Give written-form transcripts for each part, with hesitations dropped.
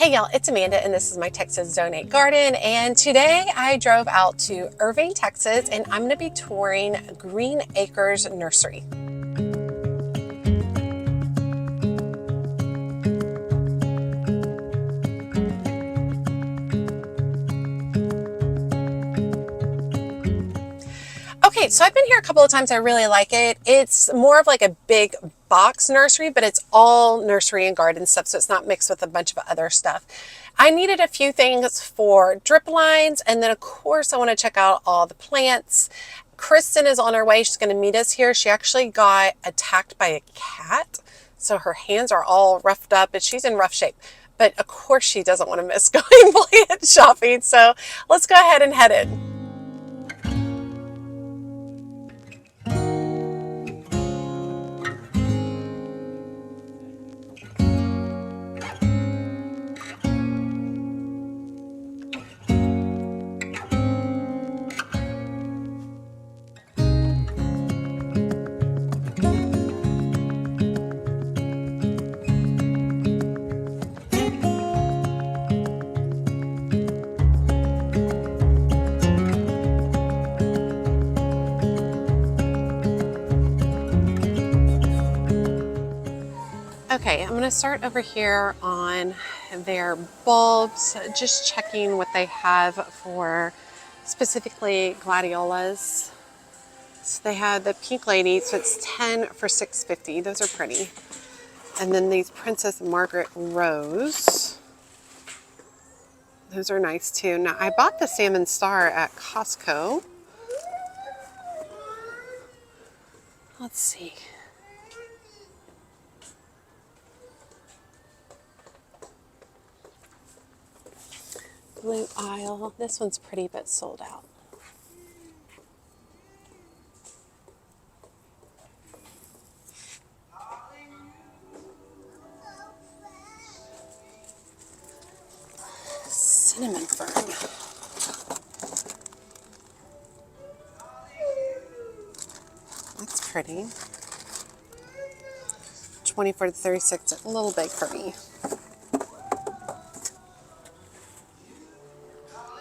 Hey y'all, it's Amanda and this is my Texas Donate Garden, and today I drove out to Irving, Texas, and I'm going to be touring Green Acres Nursery. Okay, so I've been here a couple of times. I really like it. It's more of like a big box nursery, but it's all nursery and garden stuff, so it's not mixed with a bunch of other stuff. I needed a few things for drip lines, and then of course I want to check out all the plants. Kristen is on her way. She's going to meet us here. She actually got attacked by a cat, so her hands are all roughed up and she's in rough shape. But of course she doesn't want to miss going plant shopping, so let's go ahead and head in. Okay, I'm going to start over here on their bulbs, just checking what they have for specifically gladiolas. So they have the pink lady, so it's 10 for $6.50. Those are pretty. And then these Princess Margaret Rose. Those are nice too. Now I bought the Salmon Star at Costco. Let's see. Blue Isle. This one's pretty but sold out. Cinnamon Fern. That's pretty. 24 to 36, a little big for me.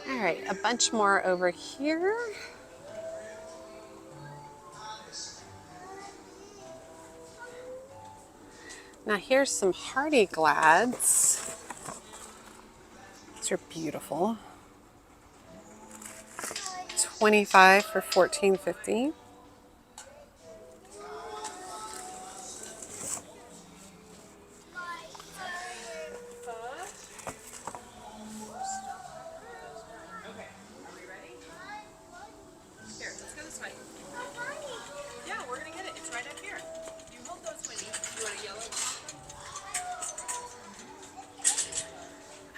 All right, a bunch more over here. Now here's some hardy glads. These are beautiful. 25 for $14.50.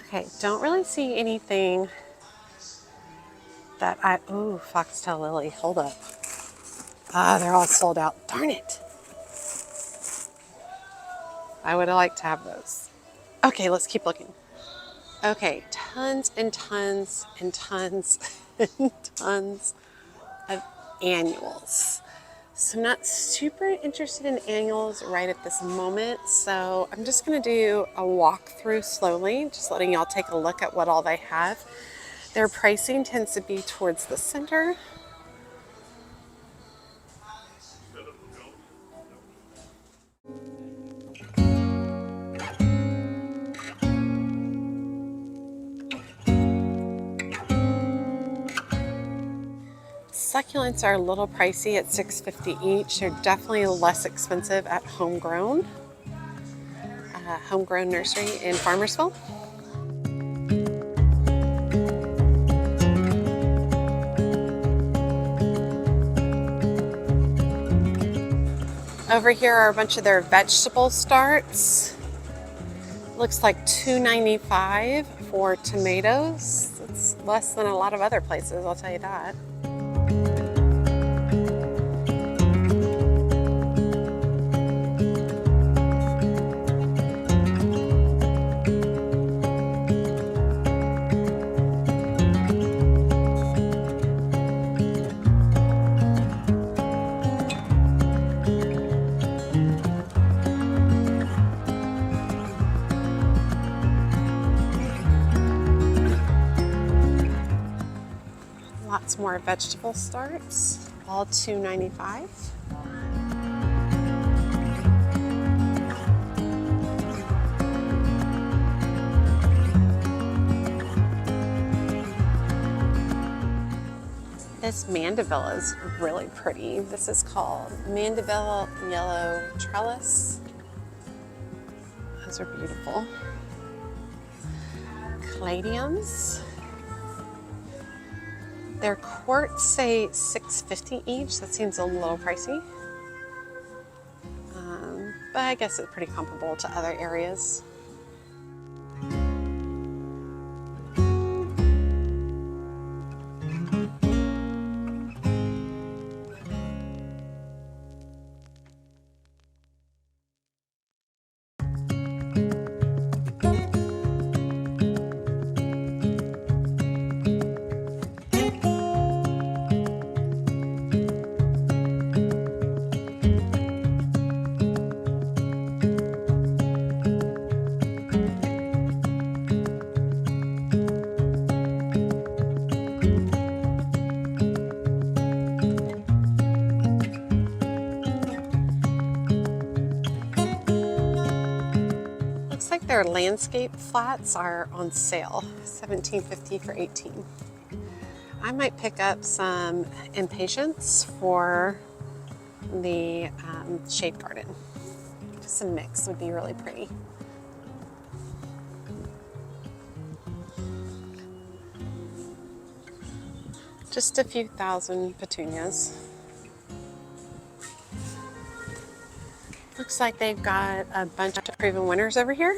Okay, don't really see anything that oh, foxtail lily, hold up. Ah, they're all sold out, darn it. I would have liked to have those. Okay, let's keep looking. Okay, tons and tons and tons and tons of annuals. So I'm not super interested in annuals right at this moment, so I'm just going to do a walkthrough slowly, just letting y'all take a look at what all they have. Their pricing tends to be towards the center. Succulents are a little pricey at $6.50 each. They're definitely less expensive at Homegrown Nursery in Farmersville. Over here are a bunch of their vegetable starts. Looks like $2.95 for tomatoes. It's less than a lot of other places, I'll tell you that. some more vegetable starts, all $2.95. This mandevilla is really pretty. This is called Mandevilla Yellow Trellis. Those are beautiful. Caladiums. Their quartz say $6.50 each. That seems a little pricey. But I guess it's pretty comparable to other areas. Looks like their landscape flats are on sale, $17.50 for 18. I might pick up some impatiens for the shade garden. Just a mix would be really pretty. Just a few thousand petunias. Looks like they've got a bunch of proven winners over here.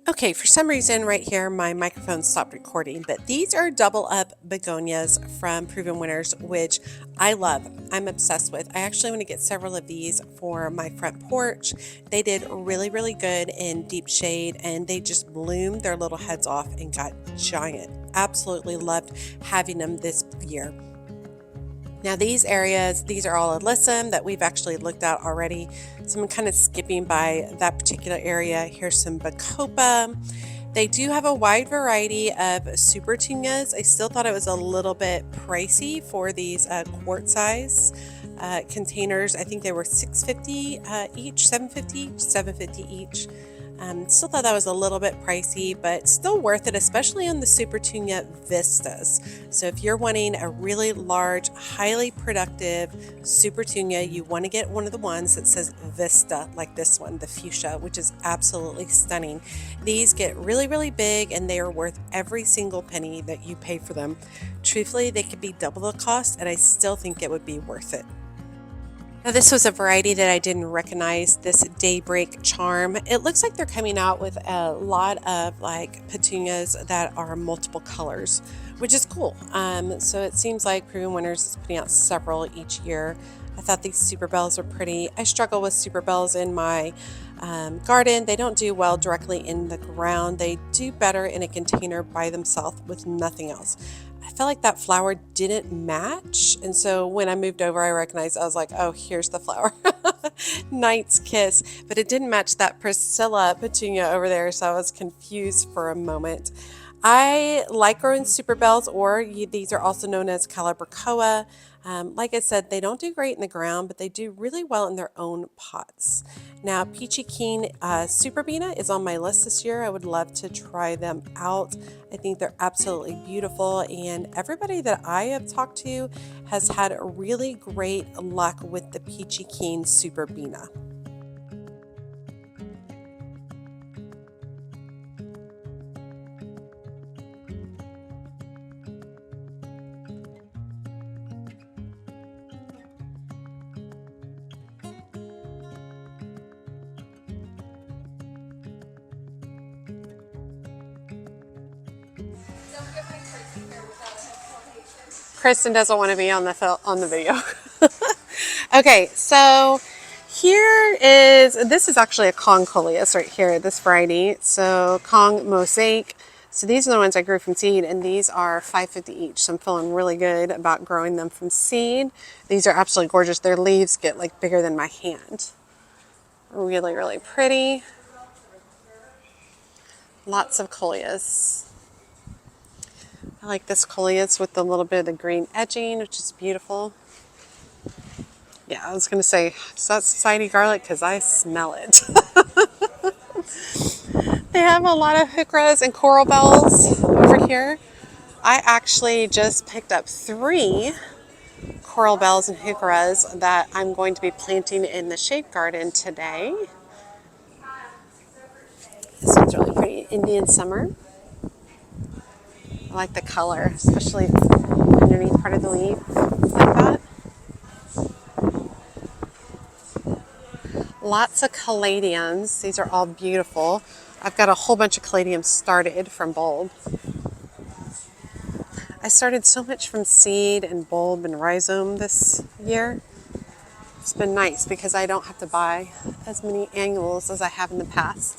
Okay, for some reason right here my microphone stopped recording, but these are double up begonias from Proven Winners, which I love. I'm obsessed with. I actually want to get several of these for my front porch. They did really, really good in deep shade and they just bloomed their little heads off and got giant. Absolutely loved having them this year. Now these areas, these are all alyssum that we've actually looked at already. So I'm kind of skipping by that particular area. Here's some bacopa. They do have a wide variety of Supertunias. I still thought it was a little bit pricey for these quart size containers. I think they were $6.50 each, $7.50 each. Still thought that was a little bit pricey, but still worth it, especially on the Supertunia Vistas. So if you're wanting a really large, highly productive Supertunia, you want to get one of the ones that says Vista, like this one, the fuchsia, which is absolutely stunning. These get really, really big and they are worth every single penny that you pay for them. Truthfully, they could be double the cost and I still think it would be worth it. Now this was a variety that I didn't recognize, this Daybreak Charm. It looks like they're coming out with a lot of like petunias that are multiple colors, which is cool. So it seems like Proven Winners is putting out several each year. I thought these Super Bells are pretty. I struggle with Super Bells in my garden. They don't do well directly in the ground. They do better in a container by themselves with nothing else. I felt like that flower didn't match. And so when I moved over, I recognized, I was like, oh, here's the flower. Knight's Kiss. But it didn't match that Priscilla petunia over there. So I was confused for a moment. I like growing Super Bells, or these are also known as Calibrachoa. Like I said, they don't do great in the ground, but they do really well in their own pots. Now, Peachy Keen Superbena is on my list this year. I would love to try them out. I think they're absolutely beautiful, and everybody that I have talked to has had really great luck with the Peachy Keen Superbena. Kristen doesn't want to be on the video. Okay, so this is actually a Kong coleus right here, this variety. So Kong Mosaic. So these are the ones I grew from seed, and these are $5.50 each. So I'm feeling really good about growing them from seed. These are absolutely gorgeous. Their leaves get like bigger than my hand. Really, really pretty. Lots of coleus. I like this coleus with a little bit of the green edging, which is beautiful. Yeah, I was going to say, is that society garlic? Because I smell it. They have a lot of heucheras and coral bells over here. I actually just picked up 3 coral bells and heucheras that I'm going to be planting in the shade garden today. This one's really pretty, Indian Summer. I like the color, especially underneath part of the leaf like that. Lots of caladiums. These are all beautiful. I've got a whole bunch of caladiums started from bulb. I started so much from seed and bulb and rhizome this year. It's been nice because I don't have to buy as many annuals as I have in the past.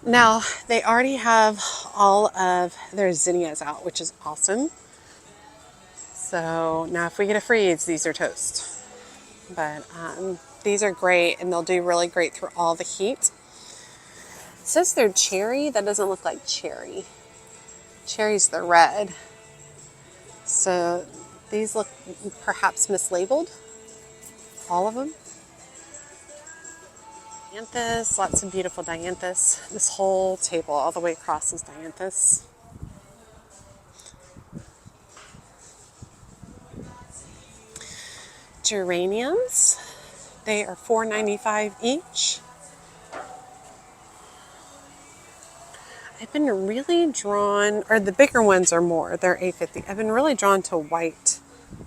Now, they already have all of their zinnias out, which is awesome. So now if we get a freeze, these are toast. But these are great, and they'll do really great through all the heat. It says they're cherry. That doesn't look like cherry. Cherry's the red. So these look perhaps mislabeled. All of them. Dianthus, lots of beautiful dianthus. This whole table all the way across is dianthus. Geraniums, they are $4.95 each. I've been really drawn, or the bigger ones are more, they're $8.50. I've been really drawn to white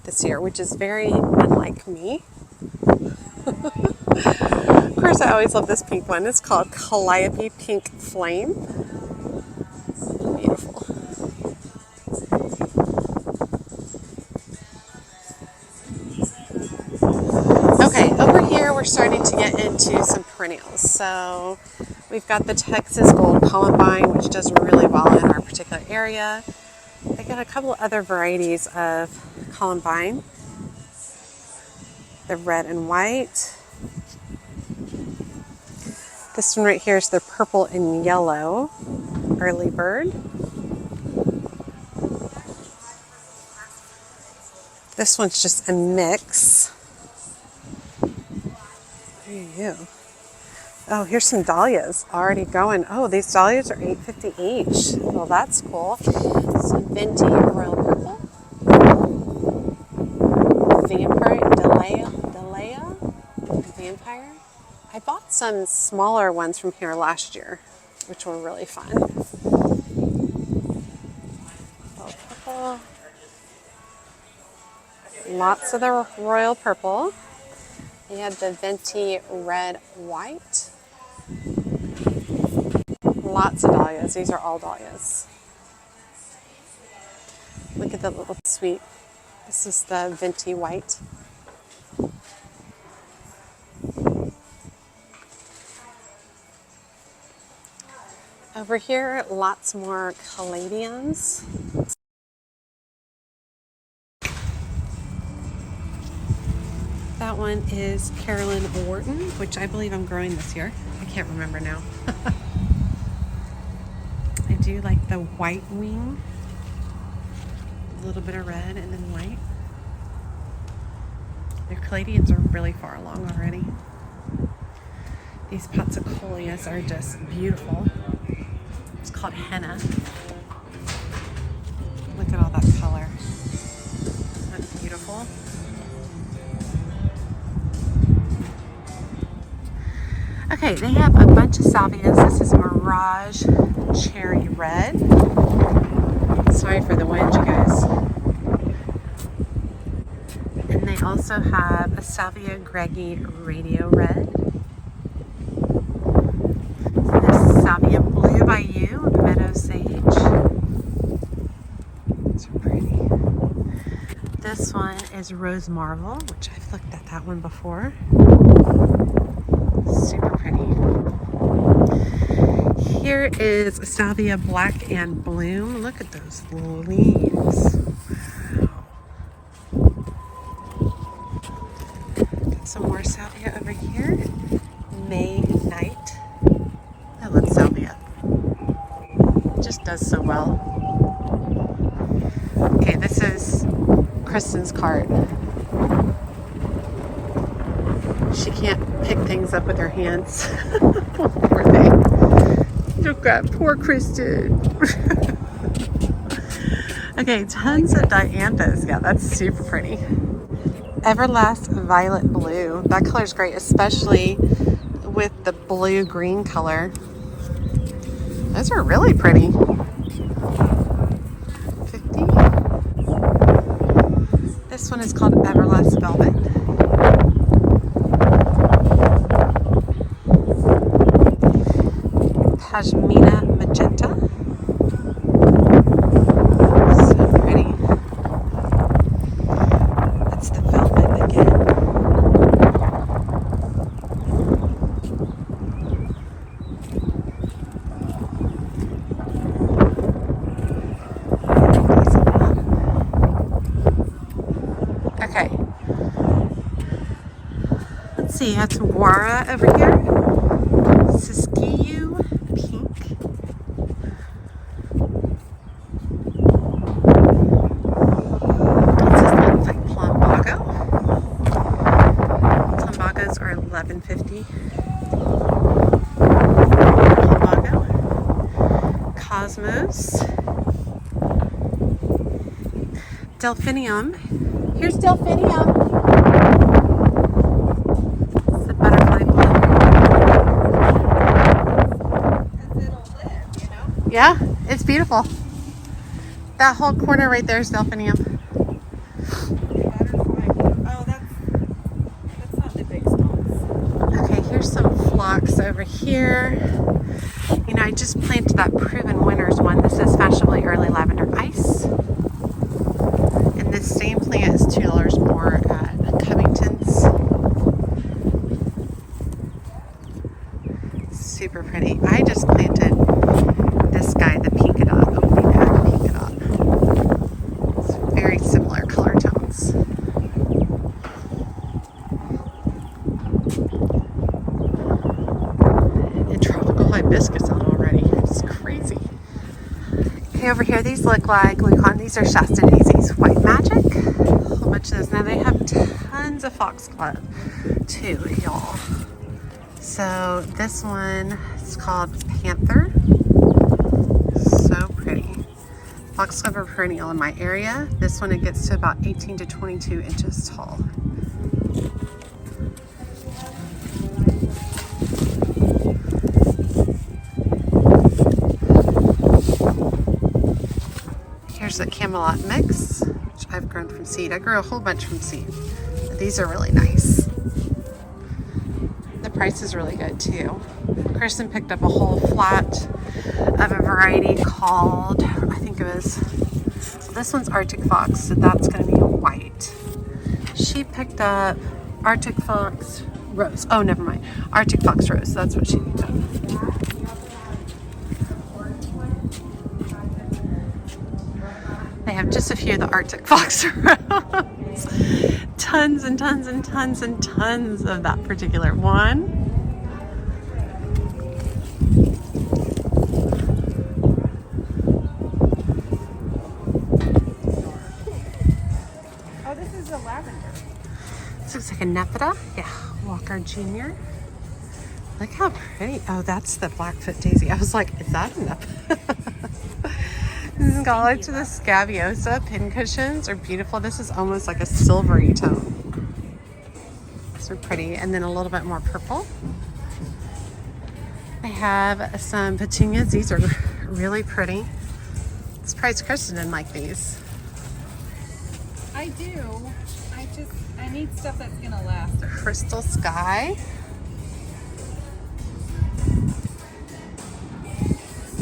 this year, which is very unlike me. Of course, I always love this pink one. It's called Calliope Pink Flame. Beautiful. Okay, over here we're starting to get into some perennials. So we've got the Texas Gold Columbine, which does really well in our particular area. I got a couple of other varieties of columbine. The red and white. This one right here is the purple and yellow early bird. This one's just a mix. There you go. Oh, here's some dahlias already going. Oh, these dahlias are $8.50 each. Well, that's cool. Some venti royal purple. Vampire. I bought some smaller ones from here last year, which were really fun. Royal purple. Lots of the royal purple. We had the venti red white. Lots of dahlias. These are all dahlias. Look at that little sweet. This is the venti white. Over here, lots more caladiums. That one is Carolyn Wharton, which I believe I'm growing this year. I can't remember now. I do like the white wing. A little bit of red and then white. Their caladiums are really far along already. These pots of coleus are just beautiful. It's called henna. Look at all that color. Isn't that beautiful? Okay, they have a bunch of salvias. This is Mirage Cherry Red. Sorry for the wind, you guys. And they also have a Salvia Greggy Radio Red. This is Salvia Blue Bayou Meadow Sage. It's pretty. This one is Rose Marvel, which I've looked at that one before. Super pretty. Here is Salvia Black and Bloom. Look at those leaves. Got some more salvia over here. May Night. I love salvia. It just does so well. Okay, this is Kristen's cart. She can't pick things up with her hands. Poor thing. Look at poor Kristen. Okay, tons of dianthus. Yeah, that's super pretty. Everlast Violet Blue. That color is great, especially with the blue-green color. Those are really pretty. 50. This one is called Everlast Velvet. Pashmina Magenta. So pretty. That's the velvet again. Okay. Let's see, that's Wara over here. Siskiyou Pink. This looks like Plumbago. Plumbagos are $11.50. Plumbago. Cosmos. Delphinium. Here's Delphinium. It's the butterfly blue. It'll live, you know? Yeah, it's beautiful. That whole corner right there is Delphinium. Oh, that's not the big stalks. Okay, here's some phlox over here. You know, I just planted that Proven Winners one. This is Fashionably Early Lavender Ice. And this same plant is $2 more at Covington's. Super pretty. I just planted this guy, the Pinkadot, opening head Pinkadot. It's very similar color tones. And tropical hibiscus out already. It's crazy. Okay, over here, these look like Leucon. These are Shasta daisies. White Magic. A whole bunch of those. Now they have tons of foxglove too, y'all. So this one is called Panther. So pretty. Foxglove are perennial in my area. This one, it gets to about 18 to 22 inches tall. Here's a Camelot mix, which I've grown from seed. I grew a whole bunch from seed. These are really nice. The price is really good too. Kristen picked up a whole flat of a variety called, I think it was, so this one's Arctic Fox, so that's going to be a white. She picked up Arctic Fox Rose. Oh, never mind. Arctic Fox Rose. That's what she picked up. They have just a few of the Arctic Fox Rose. Tons and tons and tons and tons of that particular one. Oh, this is a lavender. This looks like a Nephida. Yeah, Walker Jr. Look how pretty. Oh, that's the Blackfoot Daisy. I was like, is that a Nephida? Scarlet to the Scabiosa pincushions are beautiful. This is almost like a silvery tone. So pretty. And then a little bit more purple. They have some petunias. These are really pretty. I'm surprised Kristen didn't like these. I do. I need stuff that's gonna last. Crystal Sky.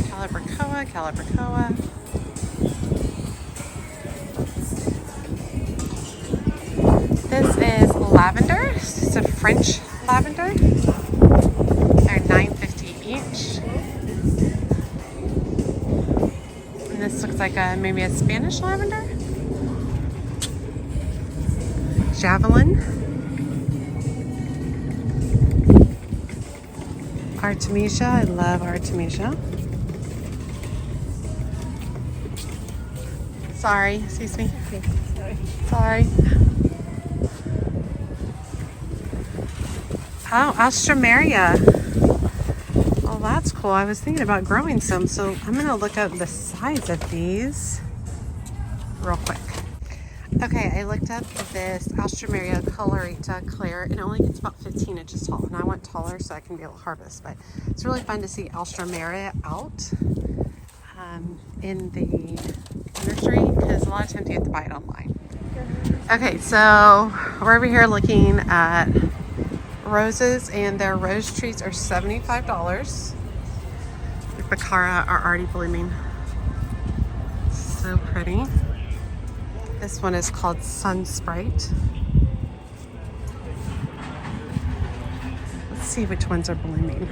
Calibrachoa. This is lavender. It's a French lavender. They're $9.50 each. And this looks like maybe a Spanish lavender. Javelin. Artemisia. I love Artemisia. Sorry, excuse me. Okay, sorry. Sorry. Oh, Alstroemeria. Oh, that's cool. I was thinking about growing some, so I'm gonna look up the size of these real quick. Okay, I looked up this Alstroemeria colorita Claire. It only gets about 15 inches tall, and I want taller so I can be able to harvest. But it's really fun to see Alstroemeria out in the nursery, because a lot of times you have to buy it online. Okay, so we're over here looking at roses, and their rose trees are $75. The Bacara are already blooming. So pretty. This one is called Sun Sprite. Let's see which ones are blooming.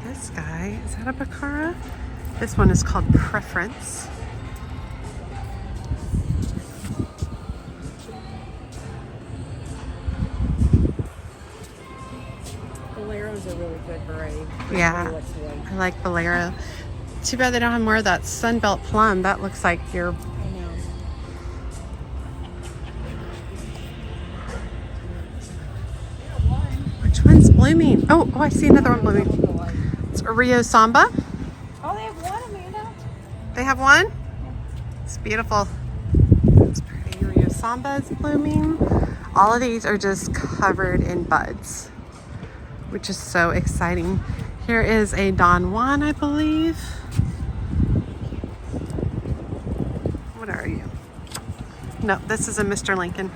This guy, is that a Bacara? This one is called Preference. Bolero's a really good variety. Yeah, I like Bolero. Too bad they don't have more of that Sunbelt Plum. That looks like your... I know. Which one's blooming? Oh, I see another one blooming. It's a Rio Samba. Oh, they have one, Amanda. They have one? It's beautiful. It's pretty. Rio Samba is blooming. All of these are just covered in buds, which is so exciting. Here is a Don Juan, I believe. What are you? No, this is a Mr. Lincoln.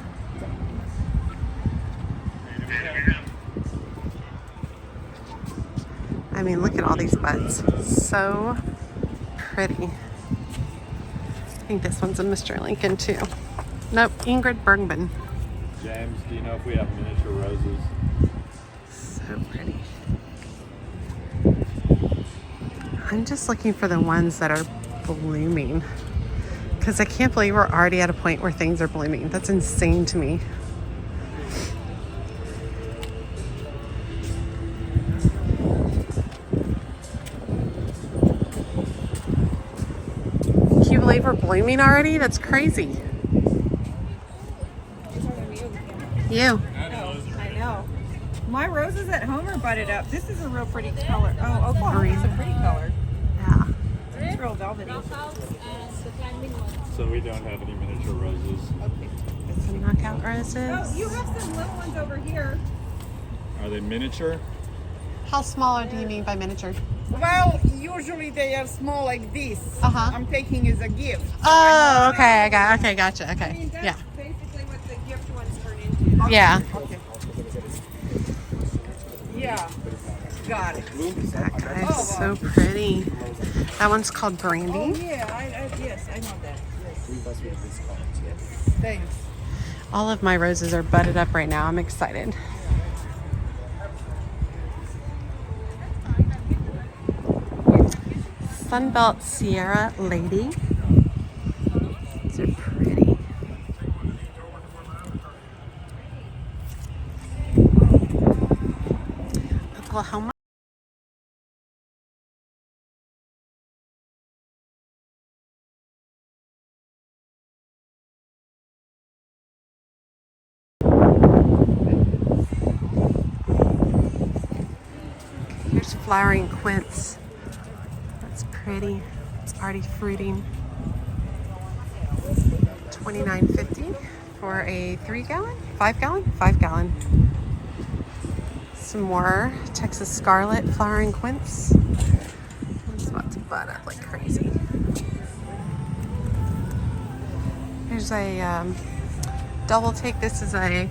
I mean, look at all these buds. So pretty. I think this one's a Mr. Lincoln too. Nope, Ingrid Bergman. James, do you know if we have miniature roses? So pretty. I'm just looking for the ones that are blooming, because I can't believe we're already at a point where things are blooming. That's insane to me. Can you believe we're blooming already? That's crazy. You. I know. My roses at home are budded up. This is a real pretty color. Oh, Oklahoma is a pretty color. Yeah. It's real velvety. So we don't have any miniature roses. Okay. Some knockout roses. Oh, you have some little ones over here. Are they miniature? How small do you mean by miniature? Well, usually they are small like this. Uh-huh. I'm taking as a gift. Oh, okay. Gotcha. I Okay. mean, that's Yeah. basically what the gift ones turn into. Yeah. Okay. Yeah. Got it. That guy's so pretty. That one's called Oh Brandy. yeah, yes, I know that. Yes. Thanks. All of my roses are budded up right now. I'm excited. Sunbelt Sierra Lady. These are pretty. Oklahoma. Here's flowering quince. That's pretty. It's already fruiting. $29.50 for a 3-gallon, 5-gallon, 5-gallon. Some more Texas Scarlet flowering quince. It's about to bud up like crazy. Here's a double take. This is a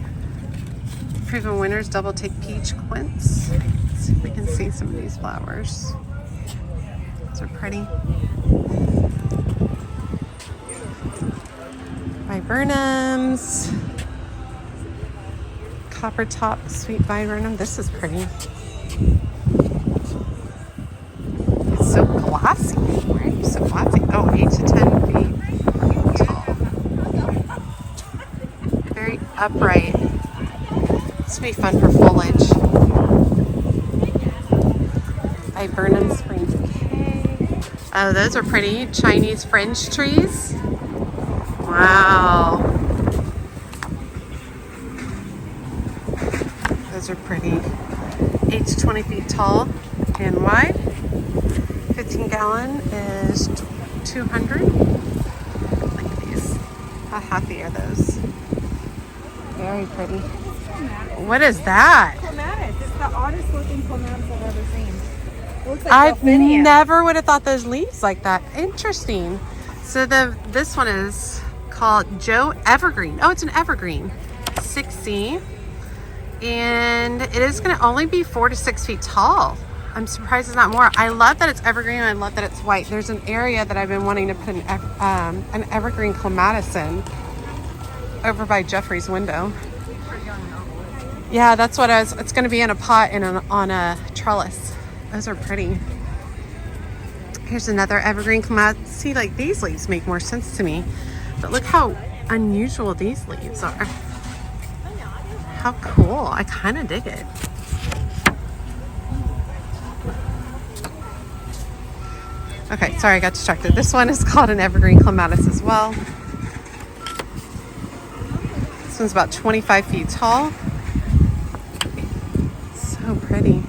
Proven Winners double take peach quince. Let's see if we can see some of these flowers. These are pretty. Viburnums. Copper top sweet viburnum. This is pretty. It's so glossy. Why are you so glossy? Oh, 8 to 10 feet tall. Very upright. This will be fun for foliage. Viburnum Spring Decay. Oh, those are pretty. Chinese fringe trees. Wow. Those are pretty. Each 20 feet tall and wide. 15-gallon is 200. Look at these. How happy are those? Very pretty. What is that? Clematis. It's the oddest looking clematis I've ever seen. It looks like I delphinium. never would have thought those leaves like that. Interesting. So this one is called Joe Evergreen. Oh, it's an evergreen. 6C. And it is going to only be 4 to 6 feet tall. I'm surprised it's not more. I love that it's evergreen. I love that it's white. There's an area that I've been wanting to put an evergreen clematis in over by Jeffrey's window. Yeah, that's what it's going to be in a pot and on a trellis. Those are pretty. Here's another evergreen clematis. See, like these leaves make more sense to me. But look how unusual these leaves are. How cool. I kind of dig it. Okay, sorry, I got distracted. This one is called an evergreen clematis as well. This one's about 25 feet tall. So pretty.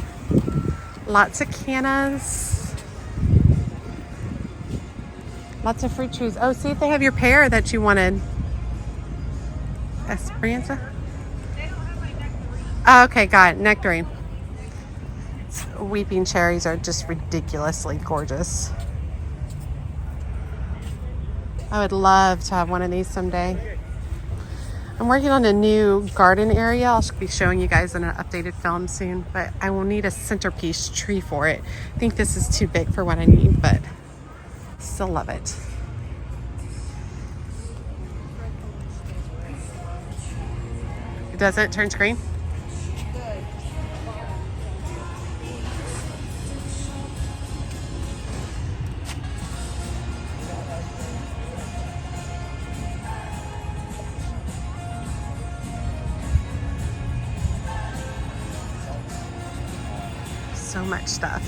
Lots of cannas. Lots of fruit trees. Oh, see if they have your pear that you wanted. Esperanza? Oh, okay, got it. Nectarine. Weeping cherries are just ridiculously gorgeous. I would love to have one of these someday. I'm working on a new garden area. I'll be showing you guys in an updated film soon, but I will need a centerpiece tree for it. I think this is too big for what I need, but still love it. It doesn't? It turns green? So much stuff.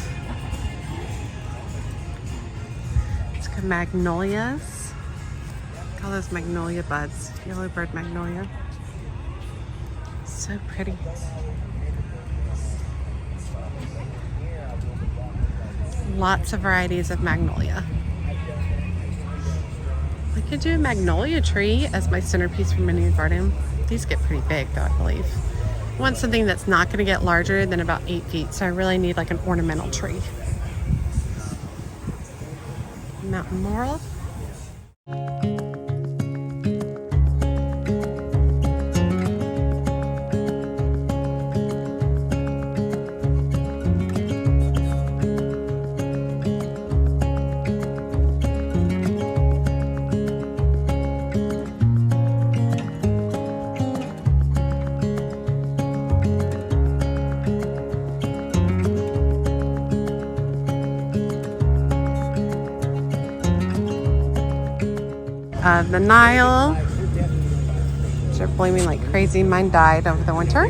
It's got magnolias. Look at all those magnolia buds. Yellowbird magnolia. So pretty. Lots of varieties of magnolia. I could do a magnolia tree as my centerpiece for my new garden. These get pretty big though, I believe. I want something that's not going to get larger than about 8 feet, so I really need like an ornamental tree. Mountain laurel. The Nile, which are blooming like crazy. Mine died over the winter.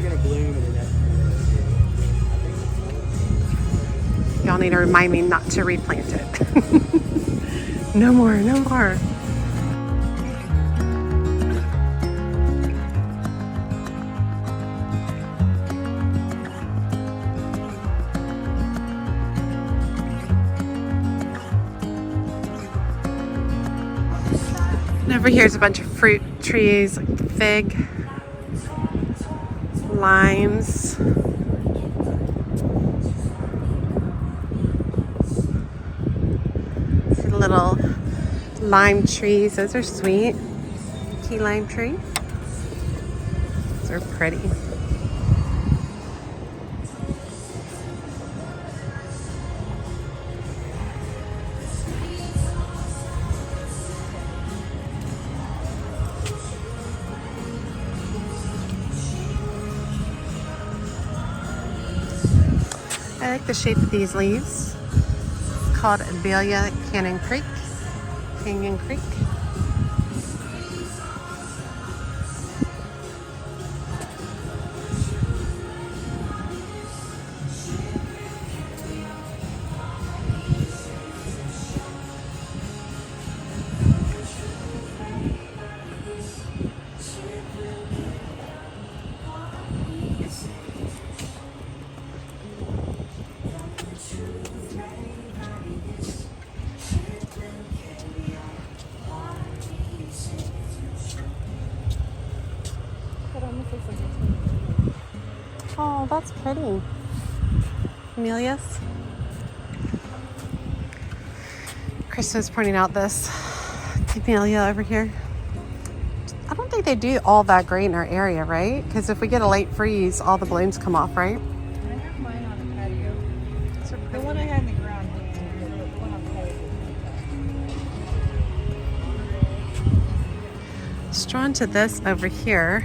Y'all need to remind me not to replant it. No more, no more. Over here is a bunch of fruit trees, like fig, limes. See the little lime trees. Those are sweet. Key lime tree. Those are pretty. I like the shape of these leaves. It's called Abelia Canyon Creek. Oh, that's pretty. Camellias. Kristen was pointing out this camellia over here. I don't think they do all that great in our area, right? Because if we get a late freeze, all the blooms come off, right? I have mine on the patio. The one I had in the ground. The one on the patio. Let's draw into this over here.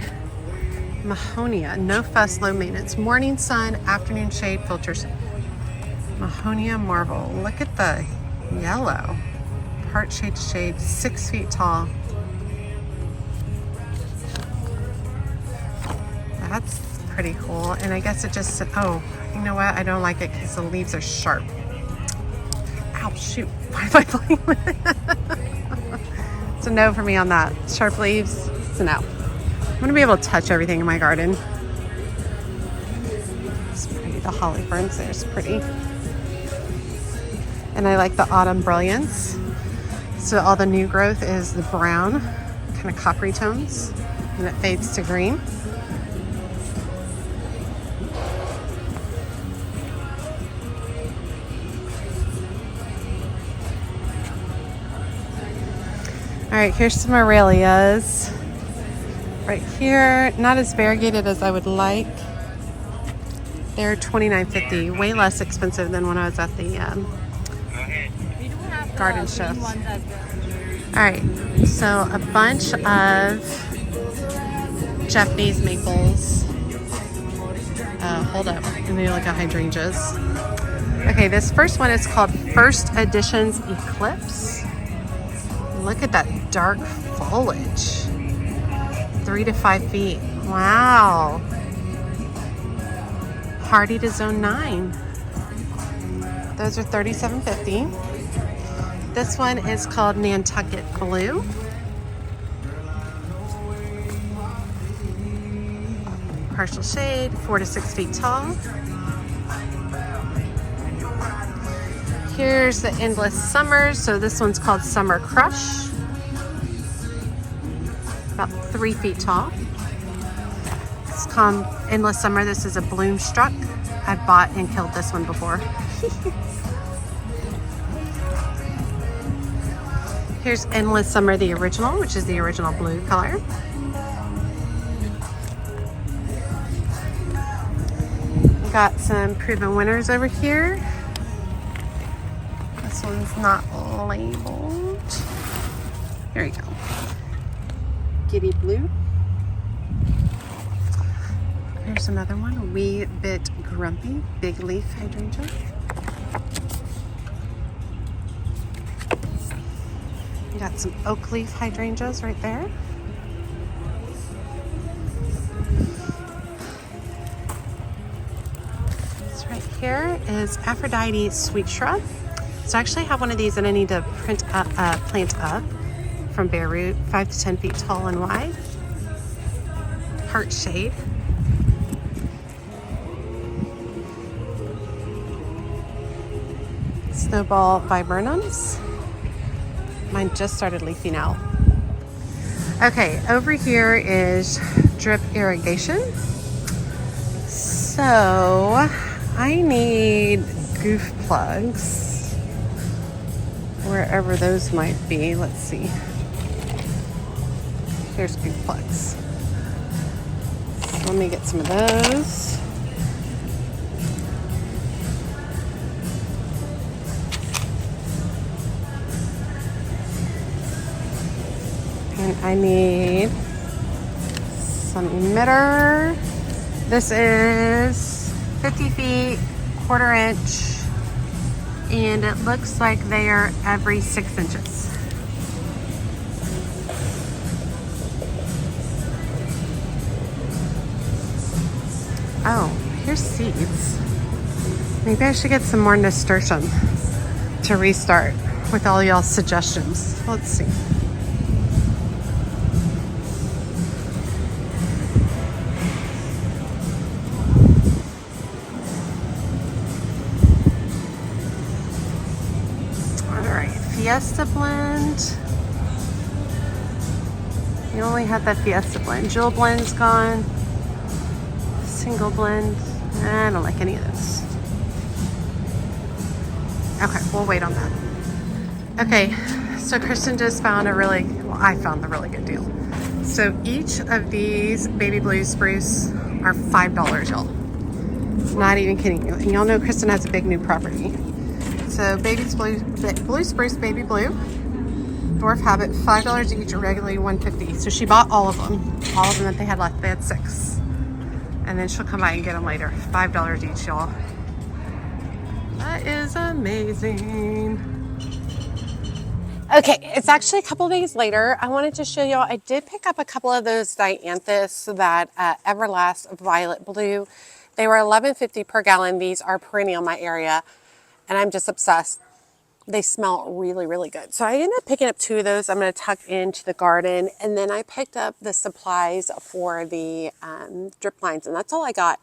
Mahonia, no fuss, low maintenance. Morning sun, afternoon shade filters. Mahonia marble. Look at the yellow. Heart shade to shade, 6 feet tall. That's pretty cool. And I guess it just, oh, you know what? I don't like it because the leaves are sharp. Ow, shoot. Why am I playing with it? It's a no for me on that. Sharp leaves, it's a no. I'm gonna be able to touch everything in my garden. It's pretty. The holly ferns there is pretty. And I like the autumn brilliance. So all the new growth is the brown, kind of coppery tones, and it fades to green. All right, here's some Aurelias. Right here, not as variegated as I would like. They're $29.50, way less expensive than when I was at the garden show. All right, so a bunch of Japanese maples. Hold up, let me look at hydrangeas. Okay, this first one is called First Editions Eclipse. Look at that dark foliage. 3 to 5 feet. Wow. Hardy to zone 9. Those are $37.50. This one is called Nantucket Blue. Partial shade, 4 to 6 feet tall. Here's the Endless Summer. So this one's called Summer Crush. About 3 feet tall. It's called Endless Summer. This is a bloom struck. I've bought and killed this one before. Here's Endless Summer, the original, which is the original blue color. We got some proven winners over here. This one's not labeled. Here we go. Giddy Blue. Here's another one, a wee bit grumpy, big leaf hydrangea. We got some oak leaf hydrangeas right there. This right here is Aphrodite Sweet Shrub. So I actually have one of these that I need to plant up from bare root, 5 to 10 feet tall and wide. Heart shade. Snowball viburnums. Mine just started leafing out. Okay, over here is drip irrigation. So I need goof plugs, wherever those might be. Let's see. Here's goof plugs. So let me get some of those. And I need some emitter. This is 50 feet, 1/4 inch, and it looks like they are every 6 inches. Oh, here's seeds. Maybe I should get some more nasturtium to restart with all y'all's suggestions. Let's see. Fiesta blend. You only have that Fiesta blend. Jewel blend's gone. Single blend. I don't like any of this. Okay, we'll wait on that. Okay, so Kristen just found I found a really good deal. So each of these baby blue spruce are $5, y'all. Not even kidding you. And y'all know Kristen has a big new property. So blue spruce, baby blue, dwarf habit, $5 each, or regularly $1.50. So she bought all of them that they had left. They had 6. And then she'll come by and get them later. $5 each, y'all. That is amazing. Okay, it's actually a couple days later. I wanted to show y'all, I did pick up a couple of those dianthus that Everlast Violet Blue. They were $11.50 per gallon. These are perennial in my area, and I'm just obsessed. They smell really, really good. So I ended up picking up 2 of those. I'm going to tuck into the garden, and then I picked up the supplies for the drip lines, and that's all I got.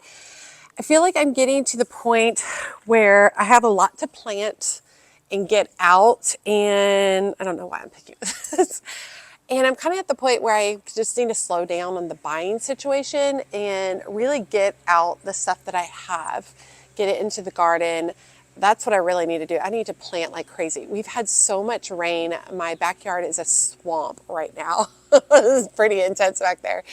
I feel like I'm getting to the point where I have a lot to plant and get out, and I don't know why I'm picking this. And I'm kind of at the point where I just need to slow down on the buying situation and really get out the stuff that I have, get it into the garden. That's what I really need to do. I need to plant like crazy. We've had so much rain. My backyard is a swamp right now. It's pretty intense back there.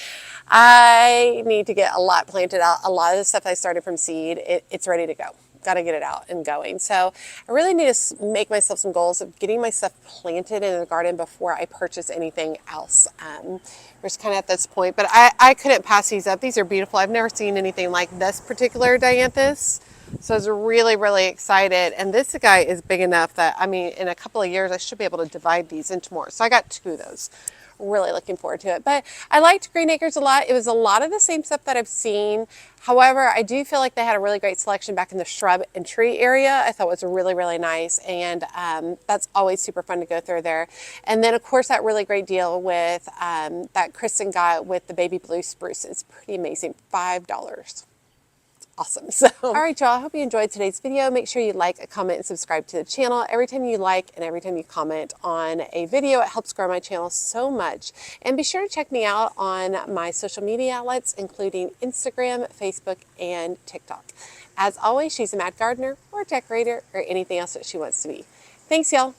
I need to get a lot planted out. A lot of the stuff I started from seed, it's ready to go. Got to get it out and going. So I really need to make myself some goals of getting my stuff planted in the garden before I purchase anything else. We're just kind of at this point, but I couldn't pass these up. These are beautiful. I've never seen anything like this particular dianthus. So I was really, really excited. And this guy is big enough that, I mean, in a couple of years, I should be able to divide these into more. So I got 2 of those. Really looking forward to it. But I liked Green Acres a lot. It was a lot of the same stuff that I've seen. However, I do feel like they had a really great selection back in the shrub and tree area. I thought it was really, really nice. And that's always super fun to go through there. And then, of course, that really great deal with that Kristen got with the baby blue spruce is pretty amazing. $5. Awesome. So, all right, y'all, I hope you enjoyed today's video. Make sure you like, comment, and subscribe to the channel. Every time you like and every time you comment on a video, it helps grow my channel so much. And be sure to check me out on my social media outlets, including Instagram, Facebook, and TikTok. As always, she's a mad gardener or decorator or anything else that she wants to be. Thanks, y'all.